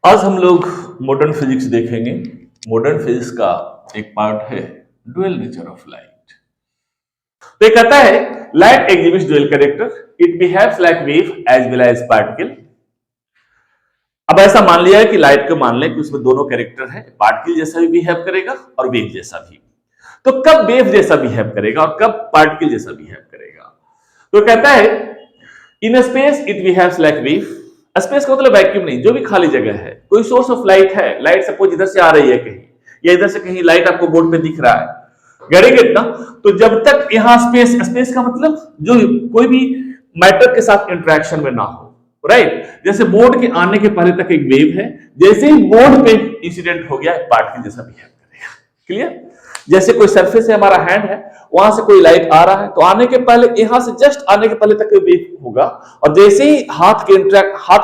आज हम लोग मॉडर्न फिजिक्स देखेंगे। मॉडर्न फिजिक्स का एक पार्ट है ड्यूअल नेचर ऑफ लाइट। तो ये कहता है light exhibits dual character, it behaves like wave as well as particle. अब ऐसा मान लिया है कि लाइट को मान लें कि उसमें दोनों कैरेक्टर है, पार्टिकल जैसा भी बिहेव करेगा और वेव जैसा भी। तो कब वेव जैसा बिहेव करेगा और कब पार्टिकल जैसा बिहेव करेगा? तो कहता है इन space it behaves like wave. Space का मतलब वैक्यूम नहीं, जो भी खाली जगह है, कोई सोर्स ऑफ लाइट है, लाइट सपोज इधर से आ रही है कहीं, या इधर से कहीं लाइट आपको बोर्ड पे दिख रहा है, गड़ेंगे ना। तो जब तक यहां स्पेस, स्पेस का मतलब जो कोई भी मैटर के साथ इंटरेक्शन में ना हो, राइट। जैसे बोर्ड के आने के पहले तक एक वेव है, जैसे ही बोर्ड पे इंसिडेंट हो गया पार्टिकल जैसा बिहेव करेगा। क्लियर? जैसे कोई सरफेस है, हमारा हैंड है, वहां से कोई लाइट आ रहा है, तो आने के पहले, यहां से जस्ट आने के पहले तक वेव होगा, और जैसे ही हाथ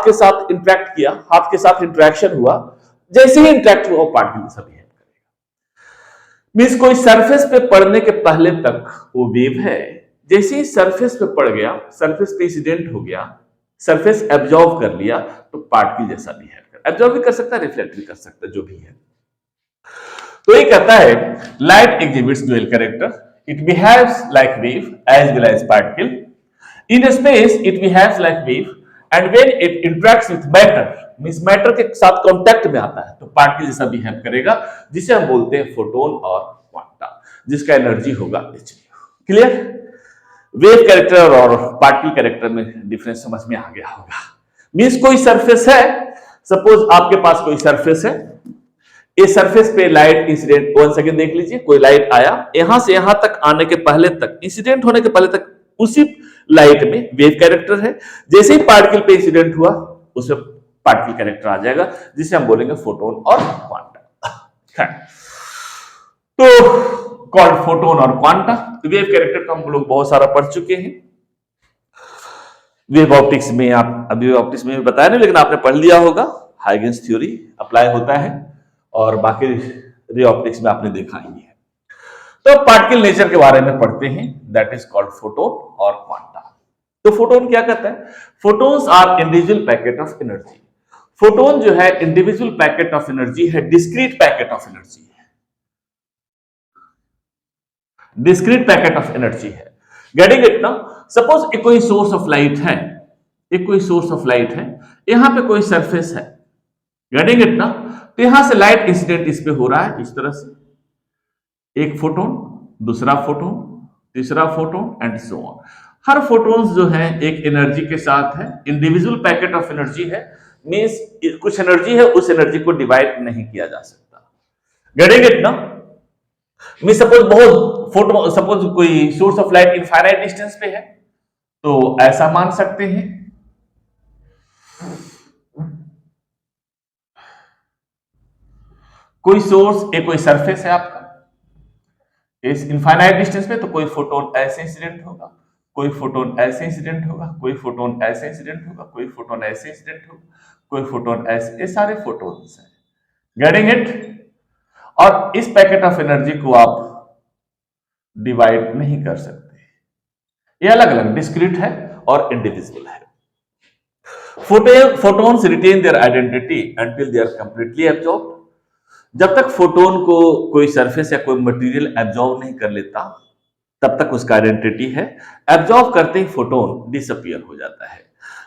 के साथ इंटरेक्ट किया, हाथ के साथ इंटरेक्शन हुआ, जैसे ही इंटरेक्ट हुआ पार्टिकल जैसा बिहेव करेगा। मींस कोई सरफेस पे पड़ने के पहले तक वो वेव है, जैसे ही सरफेस पे पड़ गया, सरफेस पे इंसिडेंट हो गया, सरफेस एब्जॉर्ब कर लिया, तो पार्टिकल जैसा बिहेव कर, एब्जॉर्ब भी कर सकता है, रिफ्लेक्ट भी कर सकता है, जो भी है। तो ये कहता है light exhibits dual character, it behaves like wave as well as particle. In space it behaves like wave, and when it interacts with matter, means matter के साथ कांटेक्ट में आता है, तो पार्टिकल जैसा बिहेव करेगा, जिसे हम बोलते हैं फोटोन और क्वांटा, जिसका एनर्जी होगा h। क्लियर? वेव कैरेक्टर और पार्टिकल कैरेक्टर में डिफरेंस समझ में आ गया होगा। मींस कोई सरफेस है, सपोज आपके पास कोई सरफेस है, इस सरफेस पे लाइट इंसिडेंट, 1 सेकंड देख लीजिए, कोई लाइट आया, यहां से यहां तक आने के पहले तक, इंसिडेंट होने के पहले तक उसी लाइट में वेव कैरेक्टर है, जैसे ही पार्टिकल पे इंसिडेंट हुआ उसमें पार्टिकल कैरेक्टर आ जाएगा, जिसे हम बोलेंगे फोटोन और क्वांटा। तो कॉल्ड फोटोन और क्वांटा। वेव कैरेक्टर तो हम लोग बहुत सारा पढ़ चुके हैं, वेव ऑप्टिक्स में, आप अभी ऑप्टिक्स में बताया नहीं, लेकिन आपने पढ़ लिया होगा, हाइगेंस थ्योरी अप्लाई होता है, और बाकी रे ऑप्टिक्स में आपने देखा ही है। तो पार्टिकल नेचर के बारे में पढ़ते हैं, दैट इज कॉल्ड फोटोन और क्वांटा। तो फोटोन क्या कहता है? Photons are individual packet of energy. Photon जो है इंडिविजुअल पैकेट ऑफ एनर्जी है, डिस्क्रीट पैकेट ऑफ एनर्जी है, डिस्क्रीट पैकेट ऑफ एनर्जी है। गेटिंग इट ना? सपोज एक कोई सोर्स ऑफ लाइट है, एक कोई सोर्स ऑफ लाइट है, यहां पे कोई सरफेस है, गेटिंग इट ना? तो यहां से लाइट इंसिडेंट इस पे हो रहा है, इस तरह से, एक फोटोन, दूसरा फोटोन, तीसरा photon and so on. Her photons जो है एक एनर्जी के साथ है, इंडिविजुअल पैकेट ऑफ एनर्जी है, मींस कुछ एनर्जी है, उस एनर्जी को डिवाइड नहीं किया जा सकता। गेटिंग इट ना? मींस सपोज बहुत फोटो, सपोज कोई source of light infinite distance पे है, तो ऐसा मान सकते हैं, कोई सोर्स, एक कोई सरफेस है आपका इस इनफाइनाइट डिस्टेंस पे, तो कोई फोटोन ऐसे इंसिडेंट होगा, कोई फोटोन ऐसे इंसिडेंट होगा, कोई फोटोन ऐसे इंसिडेंट होगा, कोई फोटोन ऐसे इंसिडेंट होगा, कोई फोटोन ऐसे, ये सारे फोटोन्स हैं। Getting it? और इस पैकेट ऑफ एनर्जी को आप डिवाइड नहीं कर सकते, ये अलग अलग डिस्क्रीट है और इंडिविजुअल है। Photons retain their identity until they are completely absorbed. जब तक फोटोन को कोई सरफेस या कोई मटेरियल एब्जॉर्ब नहीं कर लेता, तब तक उसका आइडेंटिटी है। एब्जॉर्ब करते ही फोटोन डिसअपियर हो जाता है।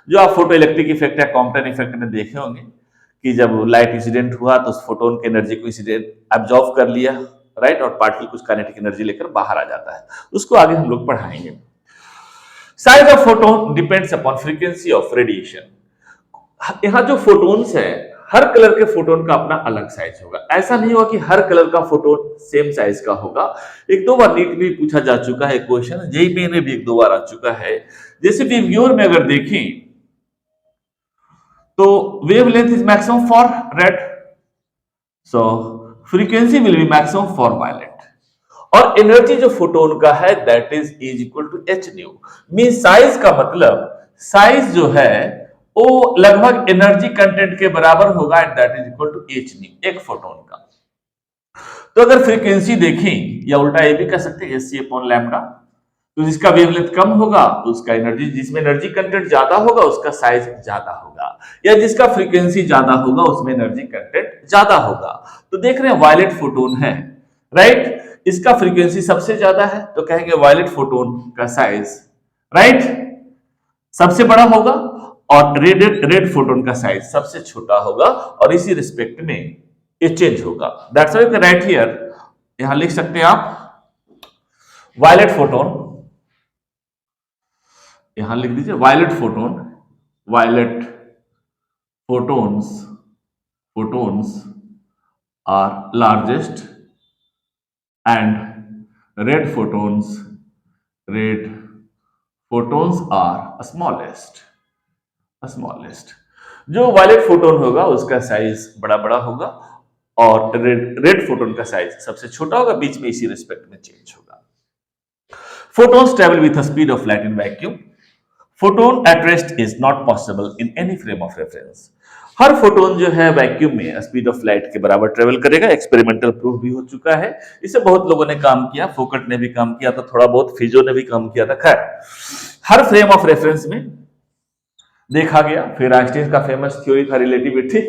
जो आप फोटो इलेक्ट्रिक इफेक्ट या कॉम्पटन इफेक्ट में देखे होंगे कि जब लाइट इंसिडेंट हुआ तो उस फोटोन की एनर्जी को इंसिडेंट एब्जॉर्ब कर लिया, राइट, और पार्टिकल कुछ काइनेटिक एनर्जी लेकर बाहर आ जाता है। उसको आगे हम लोग पढ़ाएंगे। Size of photon depends upon frequency of radiation. यहां जो फोटोन्स है, हर कलर के फोटोन का अपना अलग साइज होगा। ऐसा नहीं होगा कि हर कलर का फोटोन सेम साइज का होगा। एक दो बार नीट में पूछा जा चुका है क्वेश्चन, जेईई में भी एक दो बार आ चुका है। जैसे विवग्योर में अगर देखें तो wavelength is maximum for red, so frequency will be maximum for violet, और एनर्जी जो फोटोन का है that is equal to h nu. Mean size का मतलब, साइज जो है वो लगभग एनर्जी कंटेंट के बराबर होगा, and that is equal to h nu, एक फोटोन का। तो अगर फ्रीक्वेंसी देखें, या उल्टा ये भी कह सकते हैं एच सी अपॉन लैम्डा, तो जिसका वेवलेंथ कम होगा तो उसका एनर्जी, जिसमें एनर्जी कंटेंट ज्यादा होगा उसका साइज ज्यादा होगा, या जिसका फ्रीक्वेंसी ज्यादा होगा उसमें एनर्जी कंटेंट ज्यादा होगा। तो देख रहे हैं वायलेट फोटोन है, राइट, इसका फ्रीक्वेंसी सबसे ज्यादा है तो कहेंगे वायलेट फोटोन का साइज, राइट, सबसे बड़ा होगा, और रेड फोटोन का साइज सबसे छोटा होगा, और इसी रिस्पेक्ट में ये चेंज होगा। That's why we write here, यहां लिख सकते हैं आप वायलेट फोटोन, यहां लिख दीजिए violet photon, violet photons, photons are largest and red photons, red photons are smallest, smallest. जो वायलेट फोटोन होगा उसका साइज बड़ा बड़ा होगा, और रेड फोटोन का साइज सबसे छोटा होगा, बीच में इसी रिस्पेक्ट में चेंज होगा। Photons travel with the speed of light in vacuum. Photon at rest is not possible in any frame of reference. Her photon जो है वैक्यूम में स्पीड ऑफ लाइट के बराबर ट्रेवल करेगा, एक्सपेरिमेंटल प्रूफ भी हो चुका है, इसे बहुत लोगों ने काम किया, फोकट ने भी काम किया था, थोड़ा बहुत फिजो ने भी काम किया था। खैर, हर फ्रेम ऑफ रेफरेंस में देखा गया। फिर आइंस्टीन का फेमस थ्योरी था रिलेटिविटी,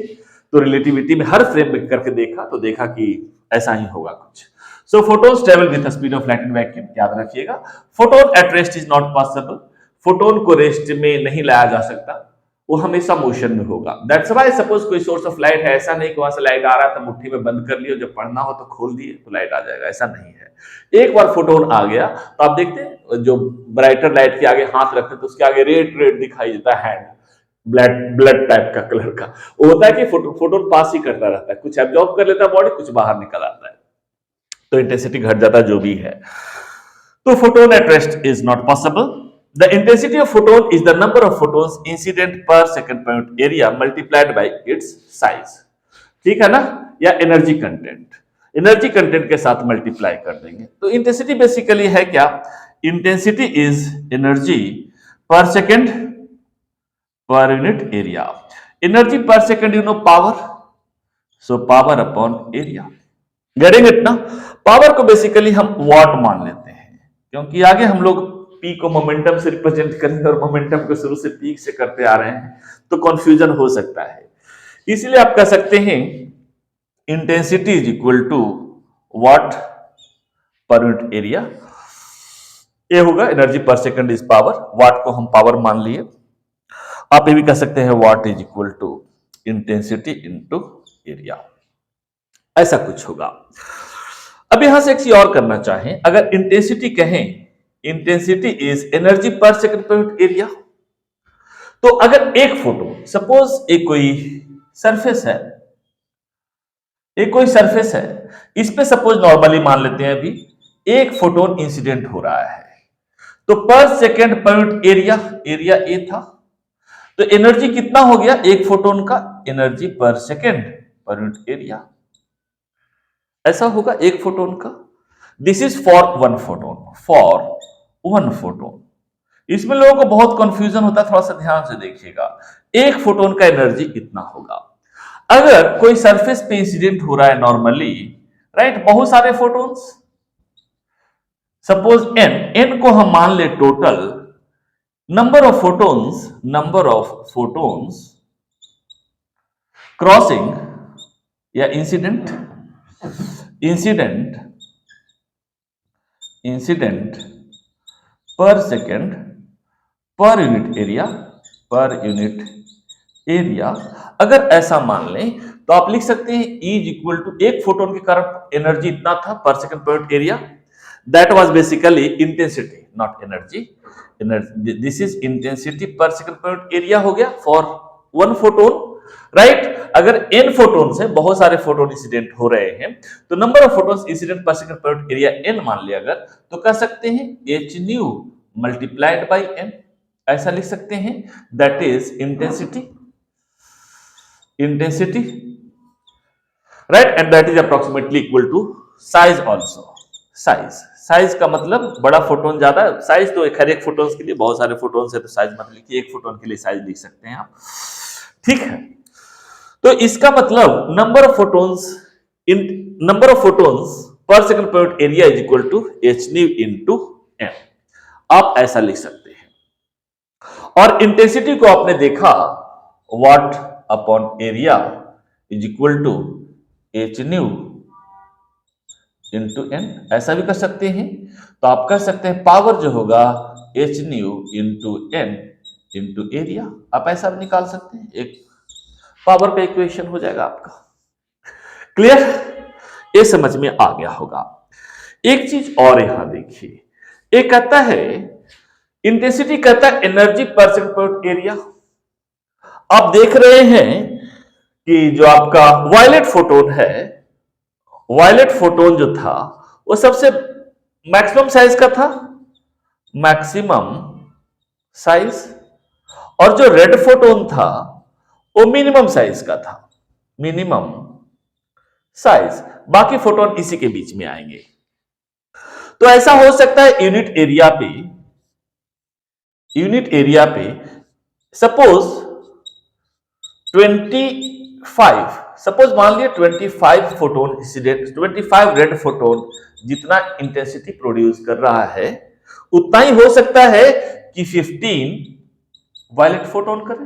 तो रिलेटिविटी में हर फ्रेम में करके देखा तो देखा कि ऐसा ही होगा कुछ। So photons travel with the speed of light in vacuum, याद रखिएगा। Photon at rest is not possible, photon को रेस्ट में नहीं लाया जा सकता, वो हमेशा मोशन में होगा। दैट्स व्हाई सपोज कोई सोर्स ऑफ लाइट है, ऐसा नहीं कि वहां से लाइट आ रहा था मुट्ठी में बंद कर लिया, जब पढ़ना हो तो खोल दिए तो लाइट आ जाएगा, ऐसा नहीं है। एक बार फोटोन आ गया तो आप देखते हैं जो ब्राइटर लाइट के आगे हाथ रखते हैं तो उसके आगे रेड रेड दिखाई देता है, हैंड ब्लड टाइप का कलर का, वो होता है कि फोटोन पास ही करता रहता है, कुछ एब्जॉर्ब कर लेता है बॉडी, कुछ बाहर निकल आता है, तो इंटेंसिटी घट जाता है जो भी है। तो photon at rest is not possible. The intensity of photon is the number of photons incident per second point area multiplied by its size, ठीक है ना, या एनर्जी कंटेंट, एनर्जी कंटेंट के साथ मल्टीप्लाई कर देंगे। तो इंटेंसिटी बेसिकली है क्या, intensity is energy per second per unit area, energy per second you know power, so power upon area, getting it ना। पावर को बेसिकली हम वॉट मान लेते हैं, क्योंकि आगे हम लोग पी को मोमेंटम से रिप्रेजेंट करेंगे और मोमेंटम को शुरू से पी से करते आ रहे हैं, तो कंफ्यूजन हो सकता है, इसलिए आप कह सकते हैं intensity is equal to watt per unit area, ये होगा energy per second is power, वाट को हम पावर मान लिए। आप ये भी कह सकते हैं watt is equal to intensity into area, ऐसा कुछ होगा। अब यहां से एक चीज और करना चाहें, अगर इंटेंसिटी कहें, intensity is energy per second per unit area, तो अगर एक फोटोन, सपोज एक कोई सरफेस है, एक कोई सरफेस है, इस पे सपोज नॉर्मली मान लेते हैं अभी एक फोटोन इंसिडेंट हो रहा है, तो पर second per unit area, area A था, तो एनर्जी कितना हो गया एक फोटोन का, energy per second per unit area, ऐसा होगा एक फोटोन का। This is for one photon, for one photon. इसमें लोगों को बहुत कंफ्यूजन होता है, थोड़ा सा ध्यान से देखिएगा। एक फोटोन का एनर्जी कितना होगा, अगर कोई सरफेस पे इंसिडेंट हो रहा है नॉर्मली, राइट, बहुत सारे फोटोन्स, सपोज एन को हम मान ले total number of photons crossing या इंसिडेंट पर सेकेंड पर यूनिट एरिया, अगर ऐसा मान लें तो आप लिख सकते हैं E इज इक्वल टू, एक फोटोन के कारण एनर्जी इतना था पर second per unit area, that was basically intensity not energy, this is intensity पर सेकेंड पर यूनिट एरिया हो गया फॉर वन फोटोन, राइट। अगर n फोटोन से बहुत सारे फोटोन इंसिडेंट हो रहे हैं तो number of photons incident per second per unit area n मान लिया, अगर तो कह सकते हैं h new multiplied by n, ऐसा लिख सकते हैं, that is intensity, right, and that is approximately equal to size also. Size का मतलब बड़ा फोटोन ज्यादा, साइज तो हर एक फोटोन्स के लिए, बहुत सारे फोटोन्स है तो साइज मत लिखिए, एक फोटोन के लिए साइज लिख सकते हैं आप, ठीक है। तो इसका मतलब number of photons per second per unit area is equal to h nu into m। आप ऐसा लिख सकते हैं। और इंटेंसिटी को आपने देखा, watt upon area is equal to h nu into n, ऐसा भी कर सकते हैं। तो आप कह सकते हैं पावर जो होगा h nu into N into area, आप ऐसा भी निकाल सकते हैं। एक पावर का इक्वेशन हो जाएगा आपका। क्लियर? ये समझ में आ गया होगा। एक चीज और यहां देखिए, ये कहता है इंटेंसिटी, कहता है एनर्जी परसेंट पर एरिया। आप देख रहे हैं कि जो आपका वायलेट फोटोन है, वायलेट फोटोन जो था वो सबसे मैक्सिमम साइज का था, मैक्सिमम साइज, और जो रेड फोटोन था वो मिनिमम साइज का था, मिनिमम साइज। बाकी फोटोन इसी के बीच में आएंगे। तो ऐसा हो सकता है यूनिट एरिया पे सपोज 25, सपोज मान लिया 25 फोटोन इंसिडेंट, 25 रेड फोटोन जितना इंटेंसिटी प्रोड्यूस कर रहा है, उतना ही हो सकता है कि 15 वायलेट फोटोन करे,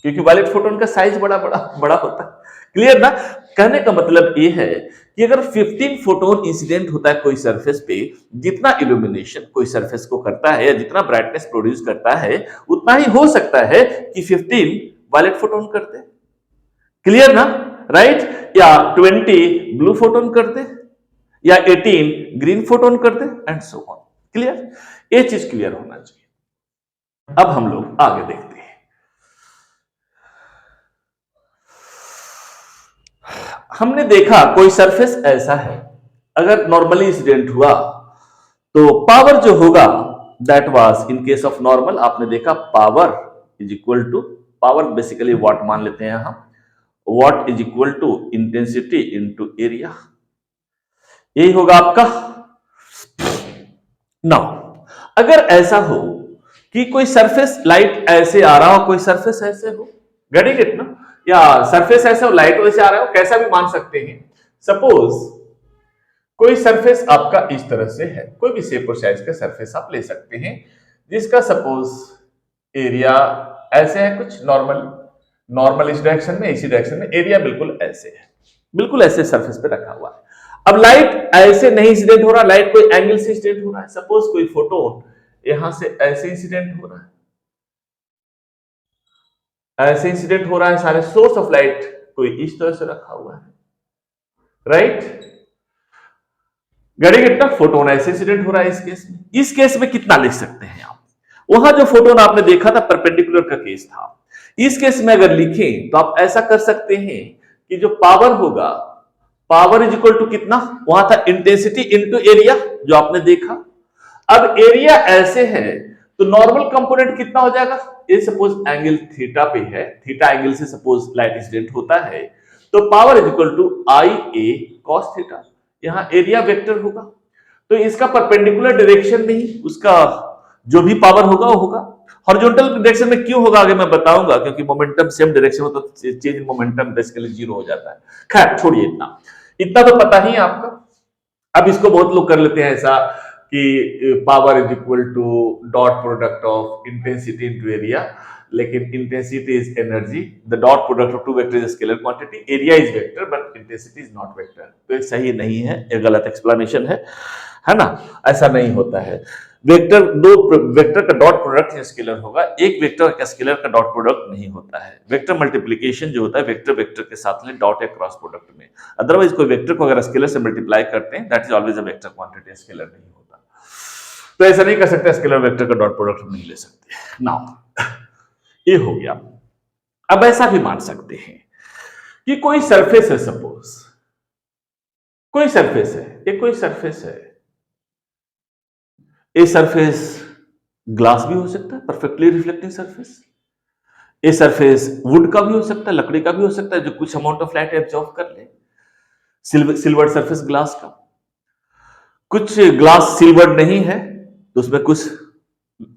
क्योंकि वायलेट फोटोन का साइज बड़ा बड़ा बड़ा होता है। क्लियर ना? कहने का मतलब यह है कि अगर 15 फोटोन इंसिडेंट होता है कोई सरफेस पे, जितना इल्यूमिनेशन कोई सरफेस को करता है या जितना ब्राइटनेस प्रोड्यूस करता है, उतना ही हो सकता है कि 15 वायलेट फोटोन करते। क्लियर ना? राइट? या 20 ब्लू फोटोन करते, या 18 ग्रीन फोटोन करते, एंड सो ऑन। क्लियर? ये चीज क्लियर होना चाहिए। अब हम लोग आगे देखते हैं। हमने देखा कोई सरफेस ऐसा है, अगर नॉर्मली इंसिडेंट हुआ तो पावर जो होगा that was in case of normal, आपने देखा power is equal to, power basically watt मान लेते हैं हम, watt is equal to intensity into area, यही होगा आपका। नाउ अगर ऐसा हो कि कोई सरफेस लाइट ऐसे आ रहा हो, कोई सरफेस ऐसे हो, गेटिंग इट ना, या सरफेस ऐसे हो लाइट वैसे आ रहा हो, कैसा भी मान सकते हैं। सपोज कोई सरफेस आपका इस तरह से है, कोई भी शेप और साइज का सरफेस आप ले सकते हैं, जिसका सपोज एरिया ऐसे है, कुछ नॉर्मल इस डायरेक्शन में, इसी डायरेक्शन में, एरिया बिल्कुल ऐसे है, बिल्कुल ऐसे सरफेस पे रखा हुआ है। अब लाइट ऐसे नहीं इंसिडेंट हो रहा, लाइट कोई एंगल से इंसिडेंट हो रहा है। सपोज कोई फोटोन यहां से ऐसे इंसिडेंट हो रहा है, ऐसे इंसिडेंट हो रहा है, सारे सोर्स ऑफ लाइट कोई इस तरह से रखा हुआ है, राइट? कितना फोटोन ऐसे इंसिडेंट हो रहा है इस केस में। इस केस में कितना लिख सकते हैं आप? वहां जो फोटोन आपने देखा था परपेंडिकुलर का केस था, इस केस में अगर लिखें तो आप ऐसा कर सकते हैं कि जो पावर होगा, पावर इज इक्वल टू कितना, वहां था इंटेंसिटी इनटू एरिया जो आपने देखा। अब एरिया ऐसे है तो नॉर्मल कंपोनेंट कितना हो जाएगा, ये सपोज एंगल थीटा पे है, थीटा एंगल से सपोज लाइट इंसिडेंट होता है, तो power is equal to I A cos theta, यहां एरिया वेक्टर होगा। तो इसका परपेंडिकुलर डायरेक्शन में ही उसका जो भी पावर होगा वो होगा। हॉरिजॉन्टल डायरेक्शन में क्यों होगा आगे मैं बताऊंगा, क्योंकि मोमेंटम सेम डायरेक्शन हो तो change in momentum basically zero हो जाता है। खैर छोड़िए, इतना तो पता ही है आपका। अब इसको बहुत लोग कर लेते हैं ऐसा कि power is equal to dot product of intensity into area, लेकिन intensity is energy, the dot product of two vector is scalar quantity, area is vector but intensity is not vector. तो ये सही नहीं है, ये गलत एक्सप्लेनेशन है ना? ऐसा नहीं होता है। वेक्टर, दो वेक्टर का डॉट प्रोडक्ट स्केलर होगा, एक वेक्टर का स्केलर का डॉट प्रोडक्ट नहीं होता है। वेक्टर मल्टीप्लिकेशन जो होता है वेक्टर वेक्टर के साथ में डॉट या क्रॉस प्रोडक्ट में, अदरवाइज कोई वेक्टर को अगर स्केलर से मल्टीप्लाई करते हैं that is always a vector quantity, scalar नहीं होता। तो ऐसा नहीं कर सकते, स्केलर वेक्टर का डॉट प्रोडक्ट नहीं ले सकते। नाउ ये हो गया। अब ऐसा भी मान सकते हैं कि कोई सरफेस है, सपोज कोई सरफेस है, ये कोई सरफेस है, ये सरफेस ग्लास भी हो सकता है, परफेक्टली रिफ्लेक्टिंग सरफेस। ये सरफेस वुड का भी हो सकता है, लकड़ी का भी हो सकता है, जो कुछ अमाउंट ऑफ लाइट एब्जॉर्ब कर ले। सिल्वर सरफेस ग्लास का, कुछ ग्लास सिल्वर नहीं है तो उसमें कुछ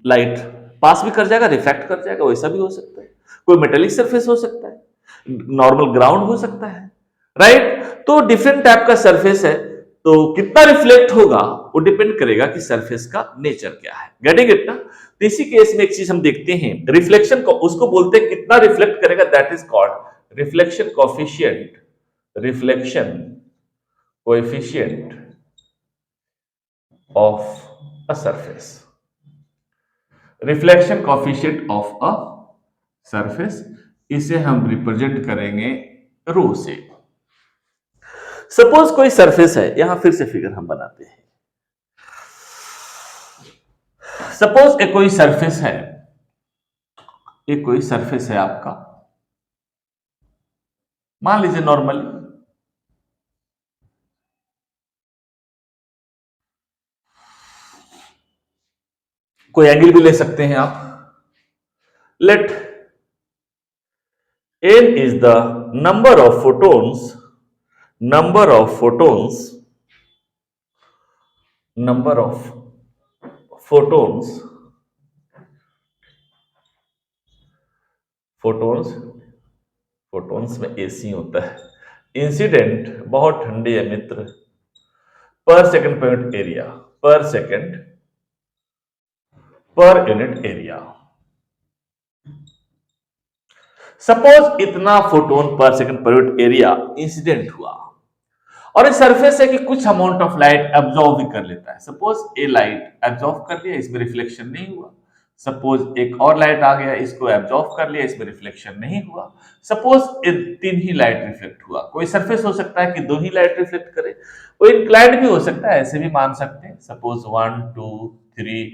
लाइट पास भी कर जाएगा, रिफ्लेक्ट कर जाएगा, वैसा भी हो सकता है। कोई मेटेलिक सरफेस हो सकता है, नॉर्मल ग्राउंड हो सकता है, राइट? तो डिफरेंट टाइप का सरफेस है। तो कितना रिफ्लेक्ट होगा वो डिपेंड करेगा कि सरफेस का नेचर क्या है। गेटिंग इट ना? तो इसी केस में एक चीज हम देखते हैं, रिफ्लेक्शन को उसको बोलते हैं कितना रिफ्लेक्ट करेगा, that is called reflection coefficient, reflection coefficient of a surface, reflection coefficient of a surface, इसे हम रिप्रेजेंट करेंगे रो से। सपोज कोई सरफेस है, यहां फिर से फिगर हम बनाते हैं। सपोज एक कोई सरफेस है, एक कोई सरफेस है आपका, मान लीजिए नॉर्मली कोई एंगल भी ले सकते हैं आप। Let n is the number of photons, number of photons, number of photons, photons, photons में AC होता है, इंसिडेंट, बहुत ठंडी है मित्र, पर सेकंड पर यूनिट एरिया, पर second per unit area. Suppose इतना फोटोन पर second per unit area incident हुआ, और इस सरफेस है कि कुछ अमाउंट ऑफ लाइट एब्जॉर्ब भी कर लेता है। सपोज ए लाइट एब्जॉर्ब कर लिया, इसमें रिफ्लेक्शन नहीं हुआ। सपोज एक और लाइट आ गया, इसको एब्जॉर्ब कर लिया, इसमें रिफ्लेक्शन नहीं हुआ। सपोज तीन ही लाइट रिफ्लेक्ट हुआ। कोई सरफेस हो सकता है कि दो ही लाइट रिफ्लेक्ट करे, कोई इंक्लाइंड भी हो सकता है, ऐसे भी मान सकते हैं। सपोज 1 2 3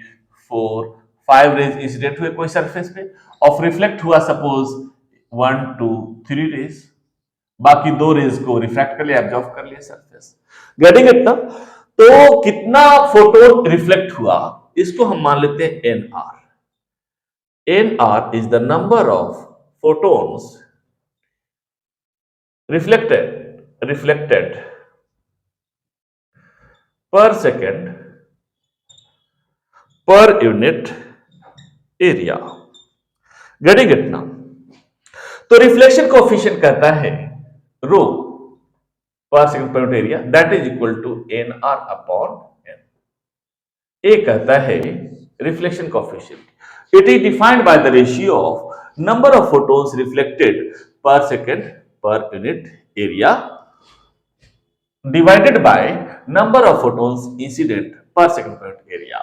4 5 रेज इंसिडेंट हुए कोई सरफेस पे, ऑफ रिफ्लेक्ट हुआ सपोज 1 2 3 रेज, बाकी दो रेज को रिफ्रैक्ट कर लिया, एब्जॉर्ब कर लिया सरफेस। गेटिंग इट ना? तो कितना फोटोन रिफ्लेक्ट हुआ, इसको हम मान लेते हैं NR. NR is the number of photons reflected per second per unit area. Getting it ना? तो रिफ्लेक्शन कोएफिशिएंट कहता है रो per second per unit area, that is equal to N R upon N. ए कहता है reflection coefficient, it is defined by the ratio of number of photons reflected per second per unit area divided by number of photons incident per second per unit area.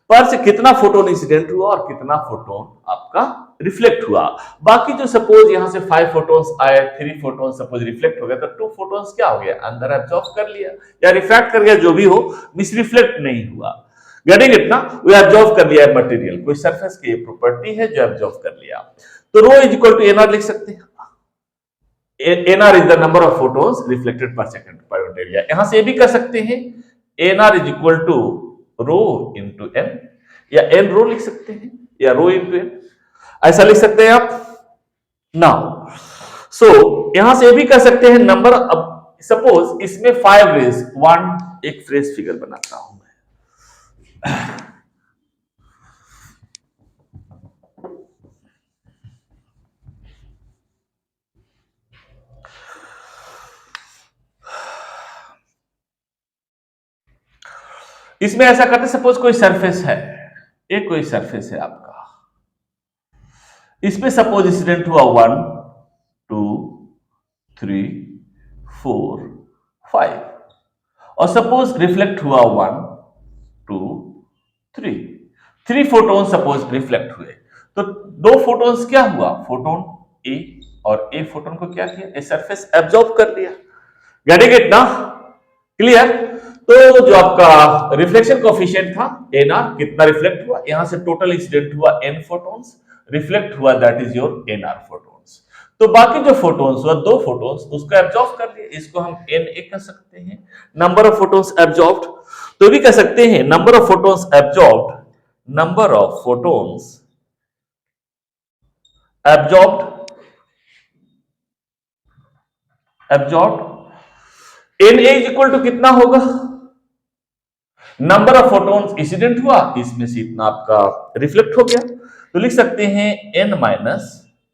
पर से कितना photon incident हुआ और कितना photon आपका reflect हुआ। बाकी जो सपोज यहां से 5 फोटोन्स आए, 3 फोटोन सपोज रिफ्लेक्ट हो गया, तो 2 फोटोन्स क्या हो गया, अंदर एब्जॉर्ब कर लिया या रिफ्रैक्ट कर गया, जो भी हो, मिस रिफ्लेक्ट नहीं हुआ। गेटिंग इट ना? वो एब्जॉर्ब कर लिया मटेरियल, कोई सरफेस की प्रॉपर्टी है जो एब्जॉर्ब कर लिया। तो rho is equal to N R लिख सकते हैं। N R is the number of photons reflected per second per unit area. यहां से ये भी कर सकते हैं, N R is equal to rho into N, या एन रो लिख सकते हैं, या रो इंटू एन, ऐसा लिख सकते हैं आप। नाउ सो यहां से भी कर सकते हैं नंबर। अब सपोज इसमें 5 रेज, 1 एक फ्रेश फिगर बनाता हूं मैं। इसमें ऐसा करते, सपोज कोई सरफेस है, एक कोई सरफेस है आपका, इसमें सपोज इंसिडेंट हुआ 1 2 3 4 5, और सपोज रिफ्लेक्ट हुआ 1 2 3 फोटोन सपोज रिफ्लेक्ट हुए। तो 2 फोटोन्स क्या हुआ, फोटोन ए और ए फोटोन को क्या किया, ए सरफेस एब्जॉर्ब कर लिया। गेटिंग इट ना? क्लियर? तो जो आपका रिफ्लेक्शन कोएफिशिएंट था एनआर, कितना रिफ्लेक्ट हुआ, यहां से टोटल इंसिडेंट हुआ एन फोटोन्स, रिफ्लेक्ट हुआ that is your N R photons. तो बाकी जो फोटोन्स हुआ 2 फोटोन्स, उसको एब्जॉर्ब कर लिया, इसको हम एन ए कह सकते हैं, नंबर ऑफ फोटोन्स एब्जॉर्ब्ड। तो भी कह सकते हैं number of photons absorbed, number of photons absorbed N A is equal to कितना होगा, नंबर ऑफ फोटोन्स इंसिडेंट हुआ, इसमें से इतना आपका रिफ्लेक्ट हो गया, तो लिख सकते हैं n minus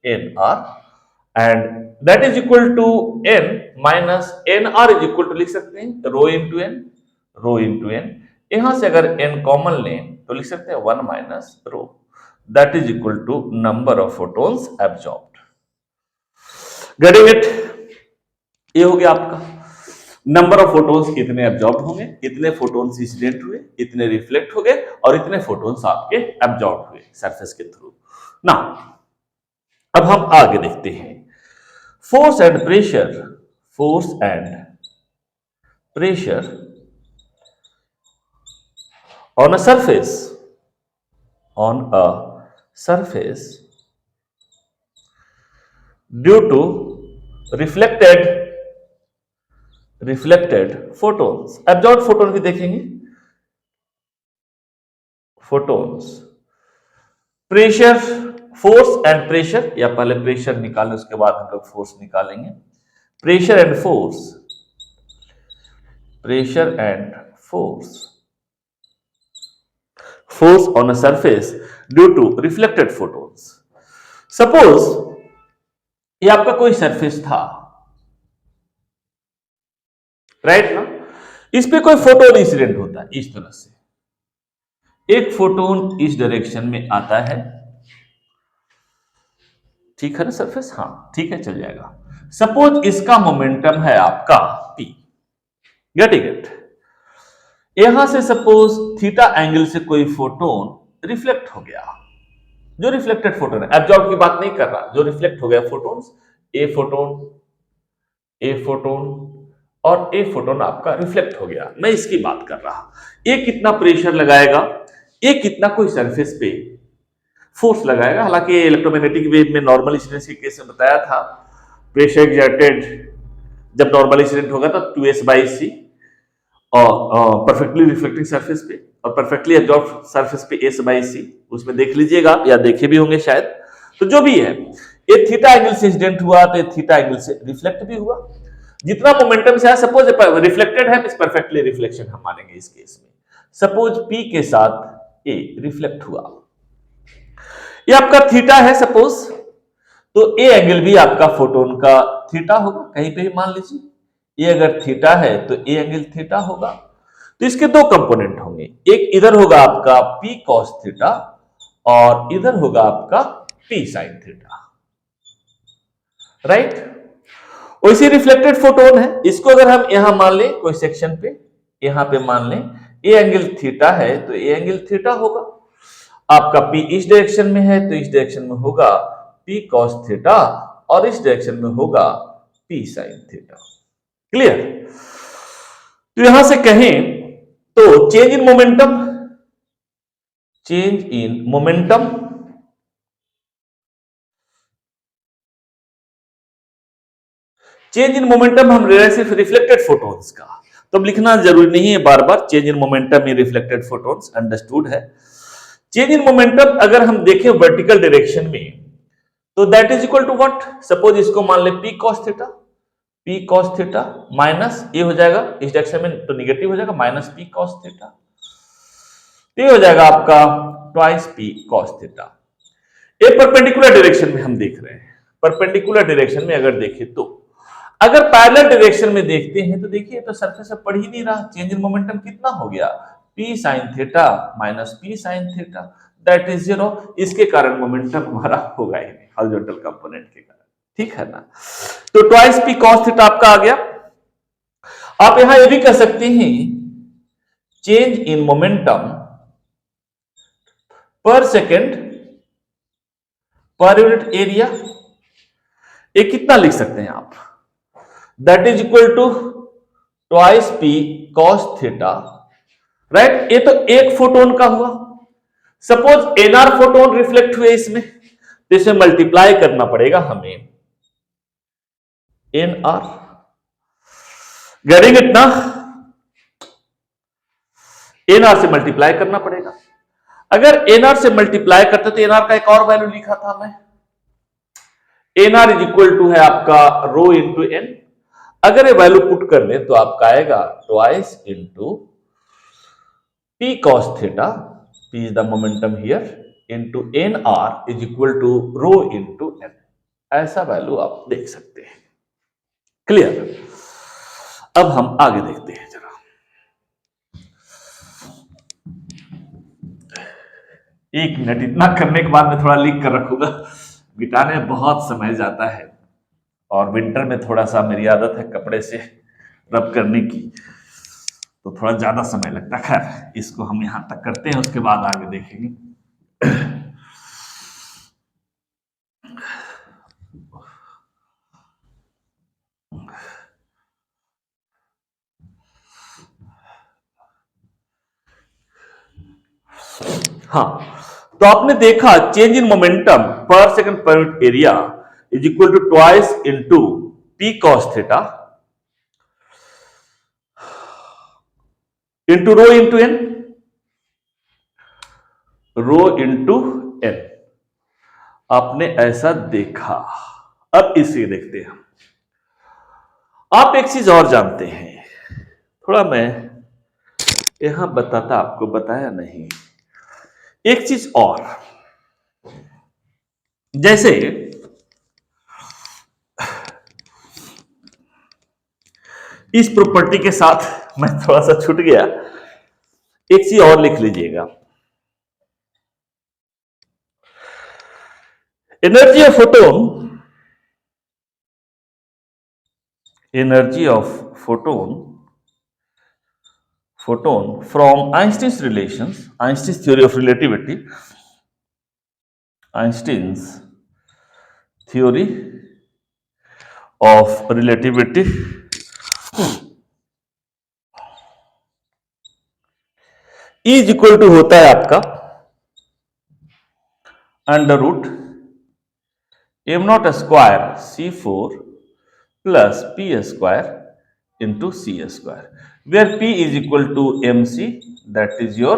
N R, and that is equal to n minus N R is equal to लिख सकते हैं rho into N. Rho into N. यहां से अगर एन कॉमन लें तो लिख सकते हैं 1 minus rho, that is equal to number of photons absorbed. Getting it? ये हो गया आपका नंबर ऑफ फोटॉन्स कितने एब्जॉर्ब होंगे, इतने फोटॉन्स इंसिडेंट हुए, इतने रिफ्लेक्ट हो गए और इतने फोटॉन्स आपके एब्जॉर्ब हुए सरफेस के थ्रू। ना अब हम आगे देखते हैं force and pressure. Force and pressure on a surface, on a surface due to reflected photons। absorbed photon भी देखेंगे, photons, pressure, force and pressure, या पहले प्रेशर निकालें उसके बाद हम लोग फोर्स निकालेंगे। Pressure and force, pressure and force, force on a surface due to reflected photons. Suppose ये आपका कोई सरफेस था, राइट ना, इस पे कोई फोटोन इंसिडेंट होता है इस तरह से, एक फोटोन इस डायरेक्शन में आता है, ठीक है ना सरफेस, हाँ ठीक है चल जाएगा। सपोज इसका मोमेंटम है आपका p, गेटिंग इट? यहां से सपोज थीटा एंगल से कोई फोटोन रिफ्लेक्ट हो गया, जो रिफ्लेक्टेड फोटोन है, एब्जॉर्ब की बात नहीं कर रहा, जो रिफ्लेक्ट हो गया photons, a photon, a photon और ए फोटोन आपका रिफ्लेक्ट हो गया, मैं इसकी बात कर रहा। ये कितना प्रेशर लगाएगा, ये कितना कोई सरफेस पे फोर्स लगाएगा। हालांकि इलेक्ट्रोमैग्नेटिक वेव में नॉर्मल इंसिडेंस के केस में बताया था, प्रेशर एक्सर्टेड जब नॉर्मल इंसिडेंट होगा तो 2s/c और परफेक्टली रिफ्लेक्टिंग सरफेस पे और परफेक्टली एब्जॉर्ब सरफेस पे s/c, उसमें देख लीजिएगा या देखे भी होंगे शायद। तो जो भी है, ये थीटा एंगल से इंसिडेंट हुआ तो ये थीटा एंगल से रिफ्लेक्ट भी हुआ। जितना मोमेंटम से आया, सपोज रिफ्लेक्टेड है, परफेक्टली रिफ्लेक्शन हम मानेंगे इस केस में। सपोज p के साथ a रिफ्लेक्ट हुआ, ये आपका थीटा है सपोज, तो ए एंगल भी आपका फोटोन का थीटा होगा, कहीं पे भी मान लीजिए। ये अगर थीटा है तो ए एंगल थीटा होगा। तो इसके दो कंपोनेंट होंगे, एक इधर होगा आपका p cos थीटा और इधर होगा आपका p sin थीटा, राइट? वैसे रिफ्लेक्टेड फोटोन है, इसको अगर हम यहां मान लें कोई सेक्शन पे, यहां पे मान लें ए एंगल थीटा है तो ए एंगल थीटा होगा। आपका p इस डायरेक्शन में है तो इस डायरेक्शन में होगा p cos थीटा और इस डायरेक्शन में होगा p sin थीटा। क्लियर? तो यहां से कहें तो change in momentum, change in momentum change in momentum हम ले रहे हैं सिर्फ रिफ्लेक्टेड फोटोन्स का, तो अब लिखना जरूरी नहीं है बार बार, change in momentum in reflected photons understood है। चेंज इन मोमेंटम अगर हम देखें वर्टिकल डायरेक्शन में तो that is equal to what, suppose इसको मान ले p cos theta, p cos theta minus ये हो जाएगा इस डायरेक्शन में तो निगेटिव हो जाएगा, माइनस p cos थीटा, ये हो जाएगा आपका ट्वाइस p cos थीटा। ये परपेंडिकुलर डायरेक्शन में हम देख रहे हैं, परपेंडिकुलर डायरेक्शन में अगर देखें तो, अगर पैरेलल डायरेक्शन में देखते हैं तो देखिए तो सरफेस से पढ़ ही नहीं रहा, चेंज इन मोमेंटम कितना हो गया, p sin theta minus p sin theta, that is 0। इसके कारण मोमेंटम हमारा होगा ही नहीं, हॉरिजॉन्टल कंपोनेंट के कारण, ठीक है ना। तो ट्वाइस p cos थीटा आपका आ गया। आप यहां ये भी कह सकते हैं change in momentum per second per unit area, ये कितना लिख सकते हैं आप, that is equal to twice p cos theta, right? ये तो एक फोटोन का हुआ। सपोज एनआर फोटोन रिफ्लेक्ट हुए इसमें, तो इसे मल्टीप्लाई करना पड़ेगा हमें एनआर, गेटिंग इट ना? एनआर से मल्टीप्लाई करना पड़ेगा। अगर एनआर से मल्टीप्लाई करते तो एनआर का एक और वैल्यू लिखा था मैं, एनआर इज इक्वल टू है आपका रो इंटू एन। अगर ये वैल्यू पुट कर ले तो आपका आएगा twice into p cos theta, p is the momentum here, into nr is equal to rho into n, ऐसा वैल्यू आप देख सकते हैं। क्लियर? अब हम आगे देखते हैं जरा, एक मिनट, इतना करने के बाद मैं थोड़ा लीक कर रखूंगा। मिटाने में बहुत समय जाता है और विंटर में थोड़ा सा मेरी आदत है कपड़े से रब करने की, तो थोड़ा ज्यादा समय लगता है। खैर, इसको हम यहां तक करते हैं, उसके बाद आगे देखेंगे। हाँ, तो आपने देखा change in momentum per second per unit area is equal to twice into T cos theta into rho into N, rho into N. आपने ऐसा देखा। अब इसे देखते हैं। आप एक चीज और जानते हैं, थोड़ा मैं यहां बताता, आपको बताया नहीं। एक चीज और, जैसे इस प्रॉपर्टी के साथ मैं थोड़ा सा छूट गया, एक चीज और लिख लीजिएगा। Energy of photon, energy of photon from Einstein's relations, Einstein's theory of relativity, Einstein's theory of relativity is equal to होता है आपका under root M naught square C4 plus P square into C square, where P is equal to MC, that is your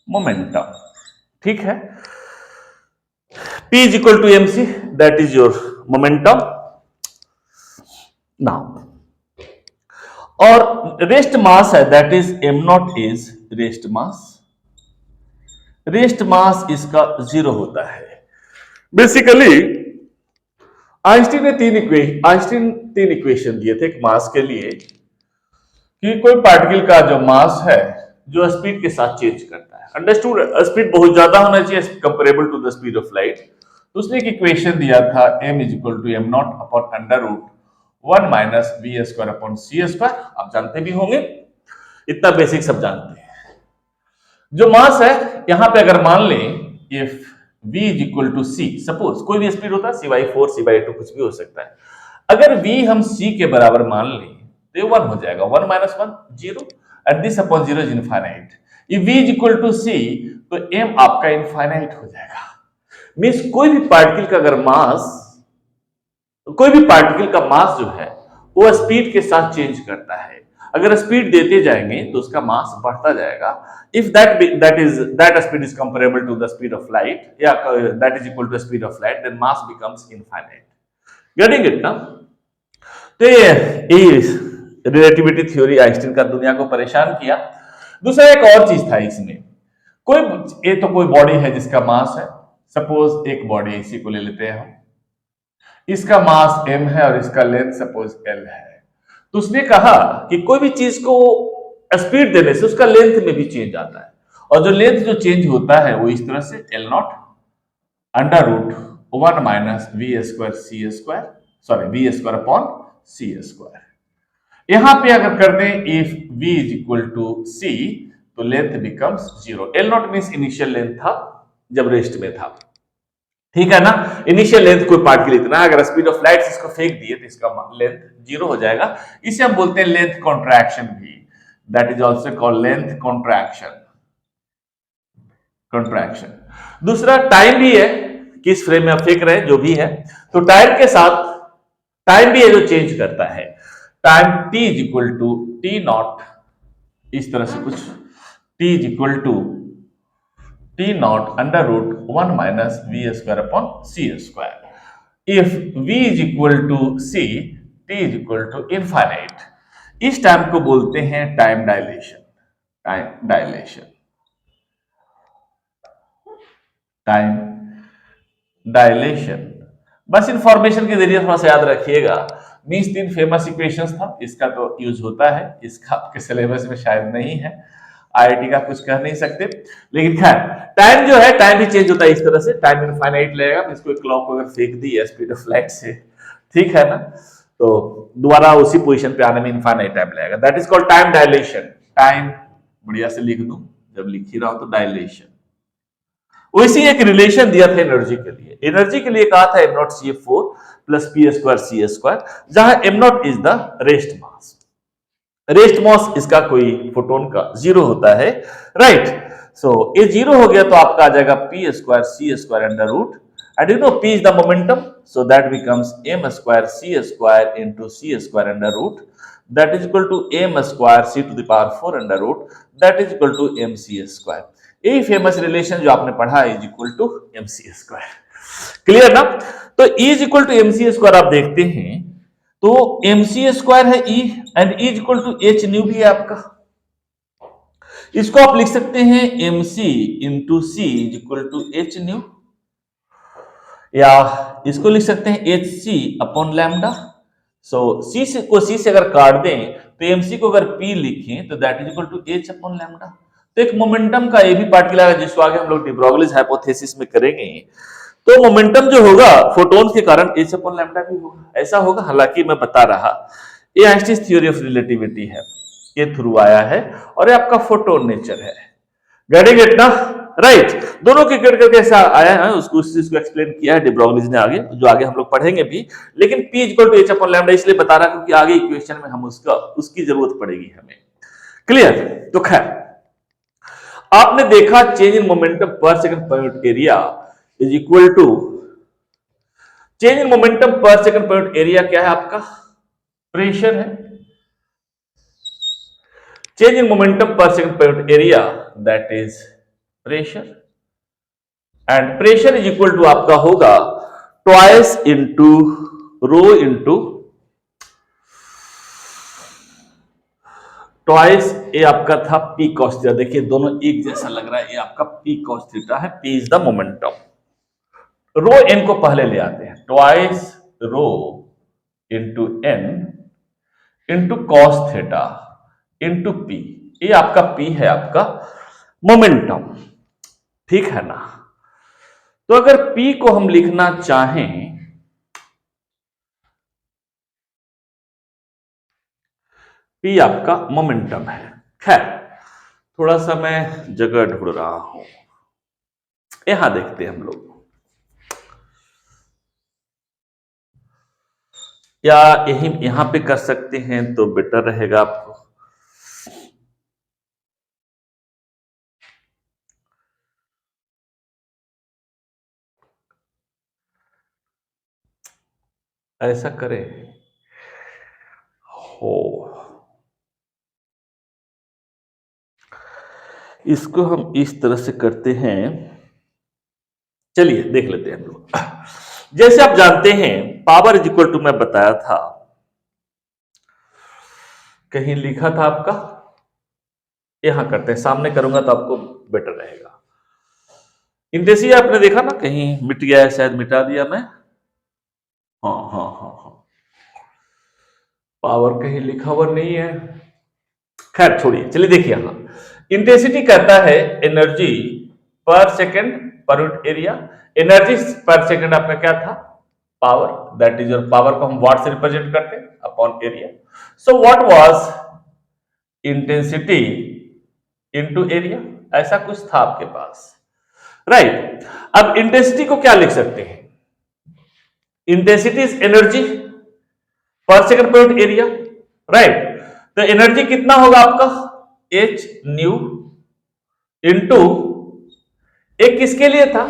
momentum. ठीक है, P is equal to MC, that is your momentum. Now, और rest mass है, that is m not is rest mass. Rest mass इसका 0 होता है। Basically Einstein तीन equation दिए थे एक मास के लिए, कि कोई पार्टिकल का जो मास है जो स्पीड के साथ चेंज करता है। अंडरस्टूड, स्पीड बहुत ज्यादा होना चाहिए comparable to the speed of light. तो उसने एक इक्वेशन दिया था m is equal to M naught upon under root 1 minus V square upon C square. आप जानते भी होंगे, इतना बेसिक सब जानते हैं। जो मास है यहां पे अगर मान लें if v is equal to C, suppose कोई भी स्पीड होता है c/4 c/2 कुछ भी हो सकता है। अगर v हम c के बराबर मान लें तो ये 1 हो जाएगा, 1 minus 1 0, and this upon 0 is infinite. If v is equal to c तो m आपका इनफाइनाइट हो जाएगा। मींस कोई भी पार्टिकल का अगर मास, कोई भी पार्टिकल का मास जो है वो स्पीड के साथ चेंज करता है। अगर स्पीड देते जाएंगे तो उसका मास बढ़ता जाएगा। If that speed is comparable to the speed of light या that is equal to speed of light, then mass becomes infinite. Getting it ना? तो ये रिलेटिविटी थ्योरी आइंस्टीन का दुनिया को परेशान किया। दूसरा एक और चीज था इसमें, ये तो कोई बॉडी है जिसका मास है, सपोज एक बॉडी इसी को ले लेते हैं हम, इसका मास m है और इसका लेंथ सपोज l है। तो उसने कहा कि कोई भी चीज को स्पीड देने से उसका लेंथ में भी चेंज आता है, और जो लेंथ जो चेंज होता है वो इस तरह से l naught under root 1 minus V square C square, sorry V square upon C square. यहां पे अगर कर दें if v is equal to c तो length becomes 0। l naught means initial length था जब रेस्ट में था, ठीक है ना? इनिशियल लेंथ कोई पार्टिकल इतना, अगर स्पीड ऑफ लाइट इसको फेंक दिए तो इसका लेंथ 0 हो जाएगा। इसे हम बोलते हैं लेंथ कॉन्ट्रैक्शन भी, that is also called length contraction. दूसरा टाइम भी है, किस फ्रेम में आप फेंक रहे हैं जो भी है, तो टाइम के साथ टाइम भी है जो चेंज करता है। Time t is equal to T naught, इस तरह से कुछ, t is equal to T naught under root 1 minus V square upon C square. If v is equal to c, t is equal to infinite. इस time को बोलते हैं time dilation. बस information के जरिए थोड़ा सा याद रखिएगा। मींस 3 फेमस इक्वेशंस था, इसका तो यूज होता है, इसका आपके सिलेबस में शायद नहीं है। आईआईटी का कुछ कह नहीं सकते, लेकिन खैर टाइम जो है, टाइम भी चेंज होता है इस तरह से, टाइम इनफाइनाइट लगेगा। इसको एक क्लॉक को अगर फेंक दी स्पीड ऑफ लाइट से, ठीक है ना, तो दोबारा उसी पोजीशन पे आने में इनफाइनाइट टाइम लगेगा। That is called time dilation. Time बढ़िया से लिख दूं, जब लिख ही रहा हूं तो डायलेशन। वैसे एक रिलेशन दिया था एनर्जी के लिए। एनर्जी के लिए कहा था m0 plus P square C square, जहां m0 is the rest mass. Rest mass इसका कोई फोटोन का जीरो होता है, राइट। सो ये जीरो हो गया तो आपका आ जाएगा P square C square under root, and you know P is the momentum, so that becomes m square C square into C square under root, that is equal to m square c to the power 4 under root, that is equal to mc square। यही famous relation जो आपने पढ़ा है, is equal to mc square. Clear ना? तो E is equal to mc square आप देखते हैं तो mc स्क्वायर है E, and E is equal to h nu भी है आपका। इसको आप लिख सकते हैं mc into C is equal to h nu, या इसको लिख सकते हैं hc upon lambda. So C को सी से अगर काट दें तो एमसी को अगर पी लिखें तो that is equal to H upon lambda. तो एक मोमेंटम का ये भी पार्टिकुलर है जिसको आगे हम लोग डी ब्रोगलीज हाइपोथेसिस में करेंगे। तो मोमेंटम जो होगा फोटोन के कारण एच अपॉन लैम्डा भी होगा, ऐसा होगा। हालांकि मैं बता रहा, ये आइंस्टीन थ्योरी ऑफ रिलेटिविटी है, ये थ्रू आया है, और ये आपका फोटोन नेचर है। गेटिंग इट ना? राइट। दोनों के करके कैसा आया है उसको, उस चीज को एक्सप्लेन किया है डी ब्रोगलीज ने आगे, जो आगे हम लोग पढ़ेंगे भी। लेकिन P equal to H upon lambda इसलिए बता रहा क्योंकि आगे इक्वेशन में हम उसकी जरूरत पड़ेगी हमें। क्लियर? तो खैर आपने देखा change in momentum per second per unit area is equal to, change in momentum per second per unit area क्या है आपका? प्रेशर है। Change in momentum per second per unit area that is pressure, and pressure is equal to आपका होगा twice into rho into twice, ये आपका था P cos theta. देखिए दोनों एक जैसा लग रहा है, ये आपका पी कॉस थीटा है, P is the momentum. Rho N को पहले ले आते हैं, twice rho into N into cos theta into P, ये आपका पी है आपका मोमेंटम, ठीक है ना। तो अगर पी को हम लिखना चाहें, पी आपका मोमेंटम है। खैर थोड़ा सा मैं जगह ढूंढ रहा हूं, यहां देखते हैं हम लोग, या यहां पे कर सकते हैं तो बेटर रहेगा आपको। ऐसा करें, हो इसको हम इस तरह से करते हैं। चलिए देख लेते हैं हम लोग। जैसे आप जानते हैं पावर इज इक्वल टू, मैं बताया था, कहीं लिखा था आपका, यहां करते हैं, सामने करूंगा तो आपको बेटर रहेगा। इंटेंसिटी आपने देखा ना, कहीं मिट गया है, शायद मिटा दिया मैं। हाँ हाँ हाँ हाँ, पावर कहीं लिखा हुआ नहीं है, खैर छोड़िए। चलिए देखिए, यहां इंटेंसिटी कहता है energy per second per unit area. Energy per second आपका क्या था? Power, that is your power को हम वाट से रिप्रेजेंट करते हैं upon area. So what was intensity into area, ऐसा कुछ था आपके पास, राइट। अब इंटेंसिटी को क्या लिख सकते हैं? Intensity is energy per second per unit area, right. तो एनर्जी कितना होगा आपका? एच न्यू इंटू, एक किसके लिए था?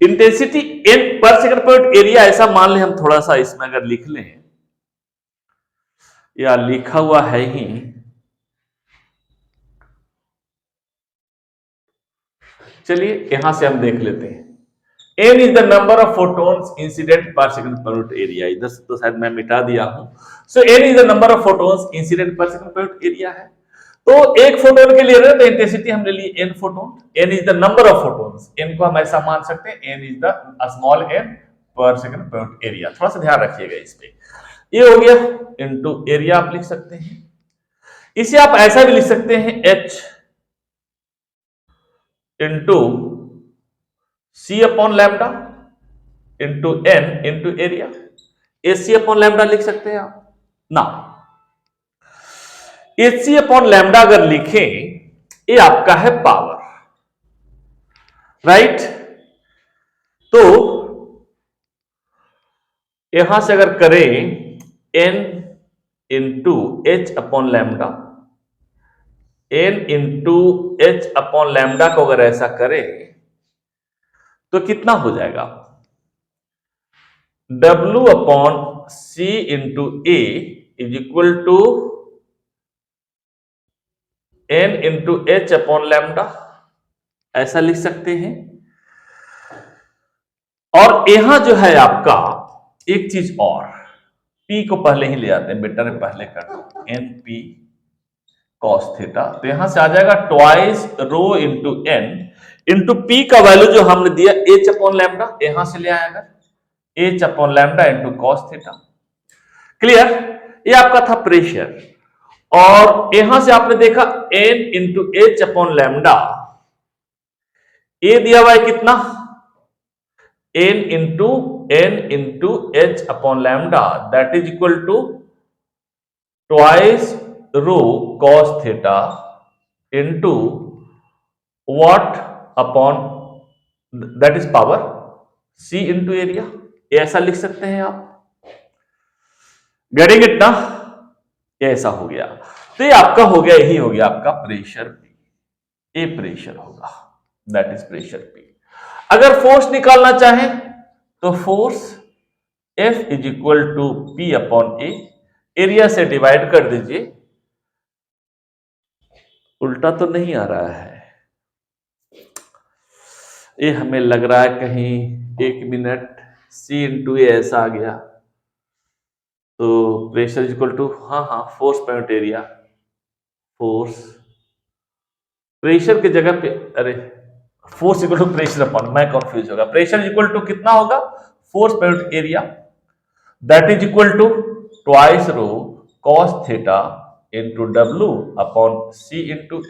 इंटेंसिटी एन पर सेकंड पर यूनिट एरिया, ऐसा मान ले हम, थोड़ा सा इसमें अगर लिख लें, या लिखा हुआ है ही, चलिए यहां से हम देख लेते हैं। n is the number of photons incident per second per unit area, इधर से तो शायद मैं मिटा दिया हूं। सो n is the number of photons incident per second per unit area है। तो एक फोटोन के लिए तो इंटेंसिटी हमने ली n photon, n is the number of photons, n को हम ऐसा मान सकते हैं, n is the small n पर सेकंड पर यूनिट एरिया। थोड़ा सा ध्यान रखिएगा इस पे। ये हो गया इनटू एरिया आप लिख सकते हैं। इसे आप ऐसा भी लिख सकते हैं h into C upon lambda into N into area. AC upon lambda लिख सकते हैं आप ना। एसी अपॉन लैम्डा अगर लिखें, ये आपका है पावर, राइट। तो यहां से अगर करें N into H upon lambda, N into H upon lambda को अगर ऐसा करें तो कितना हो जाएगा? W upon C into A is equal to N into H upon lambda, ऐसा लिख सकते हैं। और यहां जो है आपका एक चीज और, P को पहले ही ले आते हैं, बेटर है पहले कर दो, एन पी कॉस थीटा। तो यहां से आ जाएगा twice rho into N into P का वैल्यू जो हमने दिया एच अपॉन लैम्डा, यहां से ले आएगा H upon lambda into cos theta. Clear? ये आपका था प्रेशर। और यहां से आपने देखा N into H upon lambda, A दिया हुआ है कितना? N into H upon lambda, that is equal to twice rho cos theta into watt upon, that is power, C into area. ऐसा लिख सकते हैं आप। गेटिंग इट ना? ऐसा हो गया। तो ये आपका हो गया, यही हो गया आपका प्रेशर पी। ए प्रेशर होगा, दैट इज प्रेशर पी। अगर फोर्स निकालना चाहें तो force F is equal to P upon A, area से डिवाइड कर दीजिए। उल्टा तो नहीं आ रहा है ये, हमें लग रहा है कहीं, एक मिनट, सी इंटू ए ऐसा आ गया। तो प्रेशर इज इक्वल टू, हाँ force point area, force pressure की जगह पे, अरे force equal to pressure upon, मैं कंफ्यूज होगा। प्रेशर इक्वल टू कितना होगा? Force point area, that is equal to twice rho cos theta into W upon C into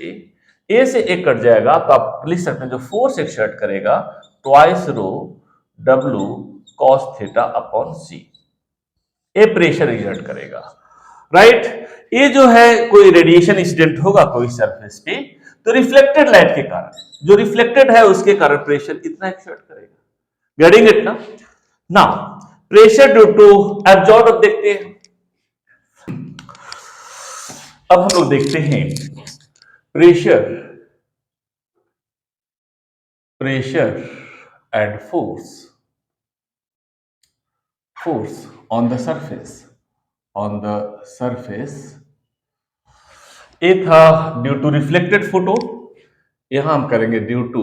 A से A cut जाएगा तो आप लिख सकते हैं जो फोर्स एक्सर्ट करेगा twice rho W cos theta upon C. ए प्रेशर एक्सर्ट करेगा, राइट। ये जो है कोई रेडिएशन इंसिडेंट होगा कोई सरफेस पे, तो रिफ्लेक्टेड लाइट के कारण, जो रिफ्लेक्टेड है उसके कारण प्रेशर कितना एक्सर्ट करेगा। गेटिंग इट ना? Now pressure due to absorb देखते हैं। अब हम लोग देखते हैं pressure and force on the surface. ये था ड्यू टू रिफ्लेक्टेड फोटोन, यहां हम करेंगे ड्यू टू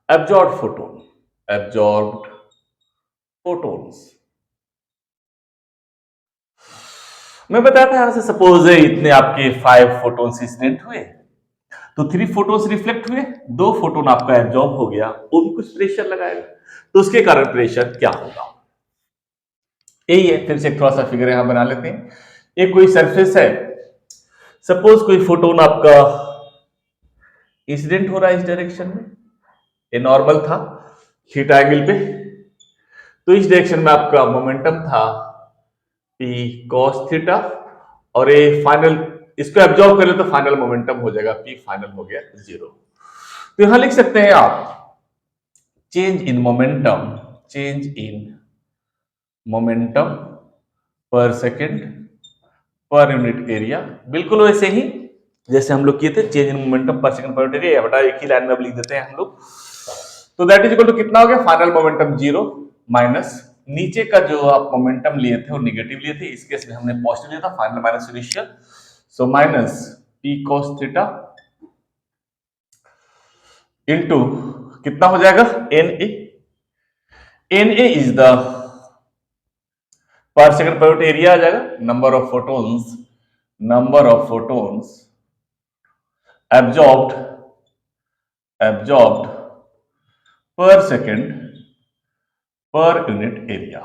एब्जॉर्ब्ड फोटोन्स। मैं बताया था यहां से सपोज इतने आपके 5 फोटोन्स इंसिडेंट हुए, तो 3 फोटोन्स रिफ्लेक्ट हुए, 2 फोटोन आपका एब्जॉर्ब हो गया, वो भी कुछ प्रेशर लगाएगा, तो उसके कारण प्रेशर क्या होगा, यही है। फिर से थोड़ा सा फिगर यहां बना लेते हैं। ये कोई सरफेस है, सपोज कोई फोटोन आपका इंसिडेंट हो रहा है इस डायरेक्शन में, ये नॉर्मल था थीटा एंगल पे, तो इस डायरेक्शन में आपका मोमेंटम था P cos थीटा, और ये फाइनल, इसको एब्जॉर्ब करें तो फाइनल मोमेंटम हो जाएगा P फाइनल हो गया 0। तो यहां लिख सकते हैं आप change in momentum per second per unit area, बिल्कुल वैसे ही जैसे हम लोग किए थे, change in momentum per second per unit area, बटा एक ही लाइन में लिख देते हैं हम लोग। तो दैट इज इक्वल टू कितना हो गया? फाइनल मोमेंटम 0 माइनस नीचे का जो आप मोमेंटम लिए थे वो निगेटिव लिए थे, इस केस में हमने पॉजिटिव लिया था, final minus initial, so minus P cos theta into कितना हो जाएगा? Na is the per second per unit area आ जाएगा, number of photons absorbed per second per unit area,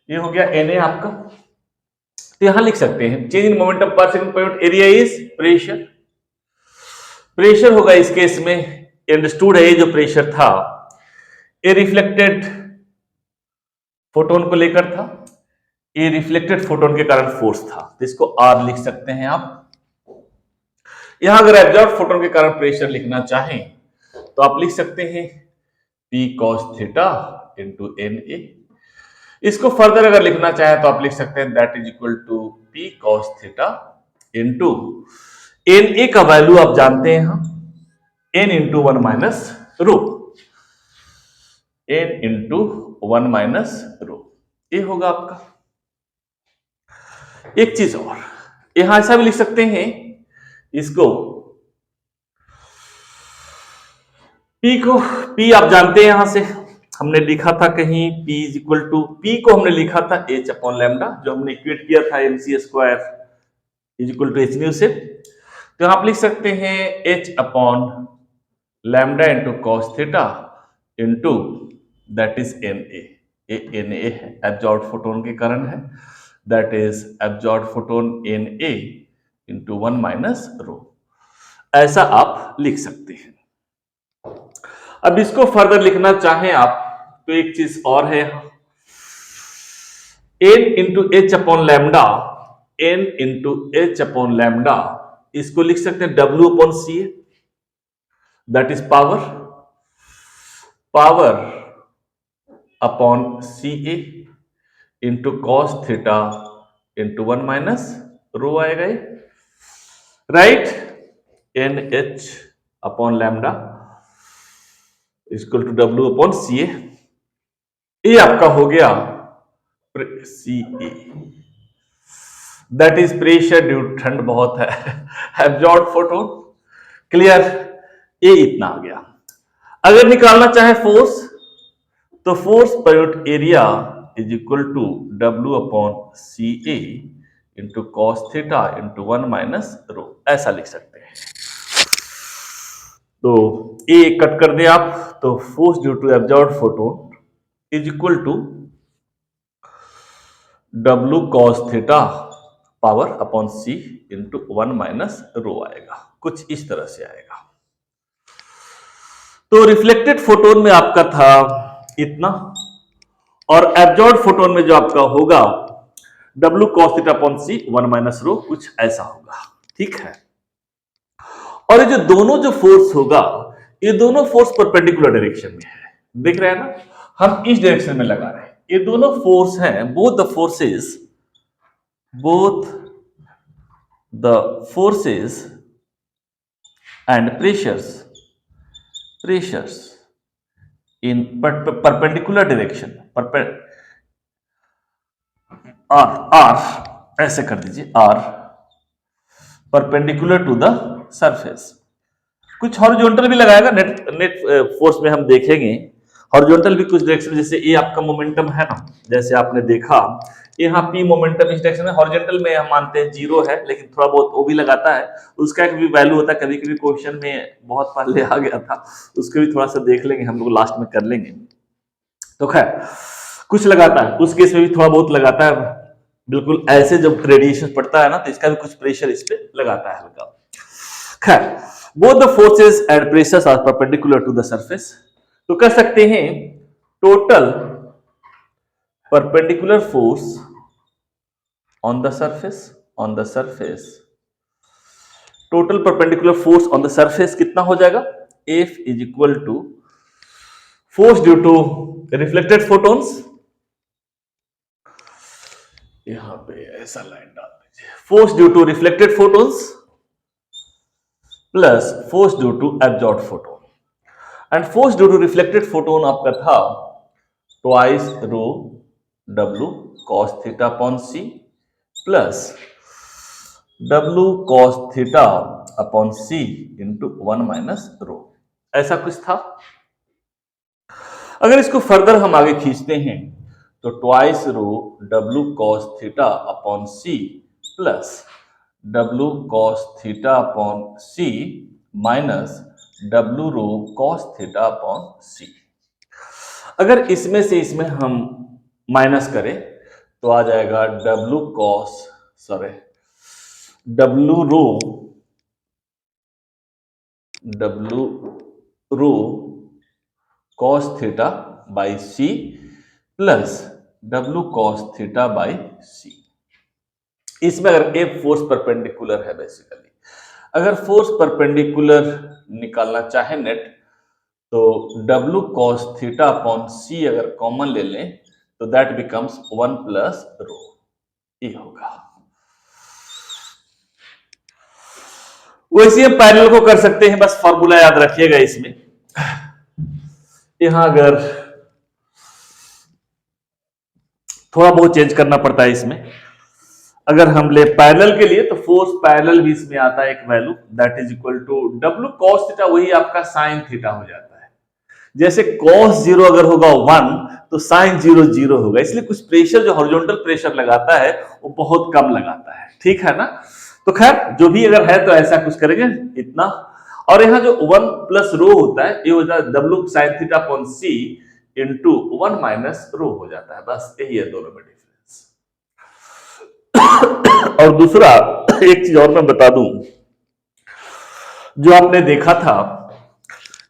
ये हो गया Na आपका। तो यहां लिख सकते हैं change in momentum per second per unit area is pressure. Pressure होगा इस केस में, अंडरस्टूड है ये जो प्रेशर था ये रिफ्लेक्टेड फोटोन को लेकर था, ये रिफ्लेक्टेड फोटोन के कारण फोर्स था, तो इसको आर लिख सकते हैं आप। यहां अगर एब्जॉर्ब फोटोन के कारण प्रेशर लिखना चाहें तो आप लिख सकते हैं P cos theta into N A. इसको फर्दर अगर लिखना चाहें तो आप लिख सकते हैं that is equal to P cos theta into N A का वैल्यू आप जानते हैं हम n into one minus rho, n into one minus rho, ये होगा आपका। एक चीज और यहां ऐसा भी लिख सकते हैं इसको, P को P आप जानते हैं, यहां से हमने लिखा था कहीं P is equal to, P को हमने लिखा था H अपॉन लैम्डा, जो हमने इक्वेट किया था mc square is equal to h nu से, तो आप लिख सकते हैं H upon lambda into cos theta into that is N A, N A absorb photon के कारण है, that is absorb photon N A into one minus rho, ऐसा आप लिख सकते हैं। अब इसको फर्दर लिखना चाहें आप तो एक चीज और है, N into H upon lambda, N into H upon lambda, इसको लिख सकते हैं W upon C A, that is power, power upon C A into cos theta into one minus rho आएगा ये, right. N H upon lambda equal to W upon C A, ये आपका हो गया C A, that is pressure due ठंड बहुत है, absorb photon, clear, ये इतना आ गया। अगर निकालना चाहे फोर्स तो force per unit area is equal to W upon C A into cos theta into one minus rho, ऐसा लिख सकते हैं। तो ए कट कर दे आप, तो force due to absorb photon is equal to W cos theta power upon C into one minus rho आएगा, कुछ इस तरह से आएगा। तो रिफ्लेक्टेड फोटोन में आपका था इतना, और एब्जॉर्ब फोटोन में जो आपका होगा डब्ल्यू कॉस थीटा अपॉन सी वन माइनस रो, कुछ ऐसा होगा, ठीक है। और ये जो दोनों जो फोर्स होगा, ये दोनों फोर्स परपेंडिकुलर डायरेक्शन में है, देख रहे हैं ना, हम इस डायरेक्शन में लगा रहे हैं, ये दोनों फोर्स हैं, both the forces and pressures in perpendicular direction, are ऐसे कर दीजिए, are perpendicular to the surface. कुछ हॉरिजॉन्टल भी लगाएगा, नेट फोर्स में हम देखेंगे हॉरिजॉन्टल भी कुछ डायरेक्शन, जैसे ये आपका मोमेंटम है ना, जैसे आपने देखा यहाँ पी मोमेंटम इस डायरेक्शन में, हॉरिजॉन्टल में हम मानते हैं जीरो है, लेकिन थोड़ा बहुत वो भी लगाता है, उसका एक भी वैल्यू होता है, कभी कभी क्वेश्चन में बहुत पहले आ गया था, उसको भी थोड़ा सा देख लेंगे हम लोग, लास्ट में कर लेंगे। तो खैर कुछ लगाता है, उस केस में भी थोड़ा बहुत लगाता है, बिल्कुल ऐसे जब रेडिएशन पड़ता है ना, तो इसका भी कुछ प्रेशर इस पे लगाता है हल्का। खैर both the forces and pressures are perpendicular to the surface, तो कह सकते हैं total perpendicular force on the surface, total perpendicular force on the surface कितना हो जाएगा, F is equal to force due to reflected photons, यहां पे ऐसा लाइन डाल दीजिए, force due to reflected photons plus force due to absorb photon, and force due to reflected photon आपका था twice rho W cos theta upon C plus W cos theta upon C into one minus rho, ऐसा कुछ था। अगर इसको further हम आगे खींचते हैं तो twice rho W cos theta upon C plus W cos theta upon C minus W rho cos theta upon C. अगर इसमें से इसमें हम माइनस करें तो आ जाएगा W rho W rho cos theta by C plus W cos theta by C. इसमें अगर ए फोर्स परपेंडिकुलर है, बेसिकली अगर फोर्स परपेंडिकुलर निकालना चाहे नेट, तो W cos theta upon C अगर कॉमन ले लें तो दैट बिकम्स 1 प्लस रो, ये होगा। वैसे हम पैरेलल को कर सकते हैं, बस फॉर्मूला याद रखिएगा इसमें। यहां अगर थोड़ा बहुत चेंज करना पड़ता है इसमें, अगर हम ले पैरेलल के लिए तो फोर्स पैरेलल भी इसमें आता है एक value, that is equal to W cos theta, वही आपका साइन थीटा हो जाता है। जैसे कॉस 0 अगर होगा 1 तो साइन 0 0 होगा, इसलिए कुछ प्रेशर जो हॉरिजॉन्टल प्रेशर लगाता है वो बहुत कम लगाता है, ठीक है ना। तो खैर जो भी अगर है तो ऐसा कुछ करेंगे इतना, और यहाँ जो 1 प्लस रो होता है ये हो जाता है W sine theta upon C into 1 minus रो हो जाता है, बस यही है दोनों में डिफरेंस। और दूसरा एक चीज और मैं बता दूं, जो आपने देखा था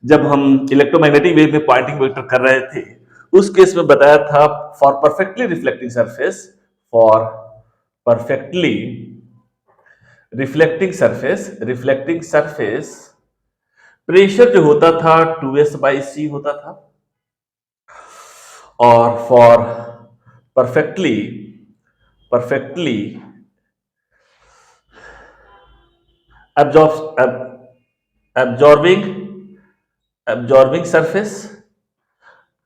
जब हम इलेक्ट्रोमैग्नेटिक वेव में पॉइंटिंग वेक्टर कर रहे थे, उस केस में बताया था for perfectly reflecting surface, for perfectly reflecting surface pressure जो होता था 2s/c होता था, और for perfectly absorbing surface,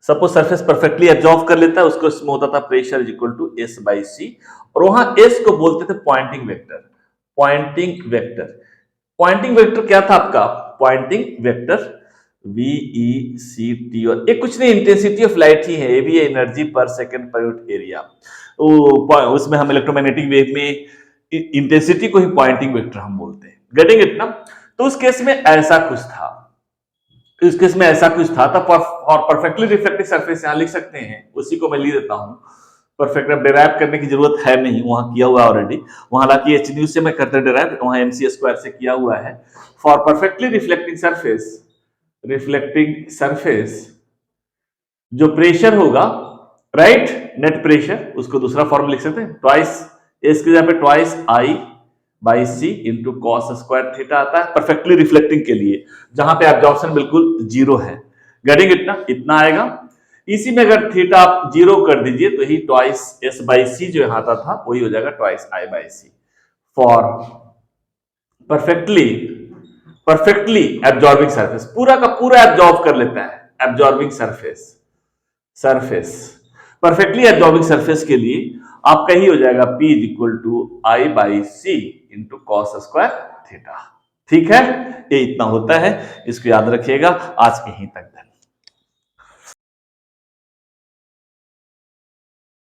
suppose surface perfectly absorb कर लेता है उसको, इसमें होता था pressure is equal to s/c, और वहां s को बोलते थे पॉइंटिंग वेक्टर। पॉइंटिंग वेक्टर क्या था आपका? पॉइंटिंग वेक्टर VECT, और ये कुछ नहीं इंटेंसिटी ऑफ लाइट ही है, ये भी energy per second per unit area. उसमें हम इलेक्ट्रोमैग्नेटिक वेव में इंटेंसिटी को ही पॉइंटिंग वेक्टर हम बोलते हैं, गेटिंग इट ना। तो उस केस में ऐसा कुछ था, तब फॉर परफेक्टली रिफ्लेक्टिव सरफेस यहां लिख सकते हैं, उसी को मैं लिख देता हूं। परफेक्ट डिराइव करने की जरूरत है नहीं, वहां किया हुआ ऑलरेडी, वहां हालांकि एच न्यू से मैं करते डिराइव, वहां एमसी स्क्वायर से किया हुआ है। फॉर परफेक्टली रिफ्लेक्टिंग सरफेस जो प्रेशर होगा, राइट, नेट प्रेशर, उसको दूसरा फॉर्म लिख सकते हैं, ट्वाइस एस की जगह पे twice I by C into cos square theta आता है परफेक्टली रिफ्लेक्टिंग के लिए, जहां पे एब्जॉर्प्शन बिल्कुल जीरो है, गेटिंग इतना आएगा। इसी में अगर थीटा आप जीरो कर दीजिए तो ही ट्वाइस एस बाई सी जो यहां आता था वही हो जाएगा twice I by C. For perfectly absorbing surface, पूरा का पूरा एब्जॉर्ब कर लेता है, absorbing surface perfectly absorbing surface के लिए आपका ही हो जाएगा P is equal to I by C into cos square theta. ठीक है, ये इतना होता है, इसको याद रखिएगा। आज के यहीं तक।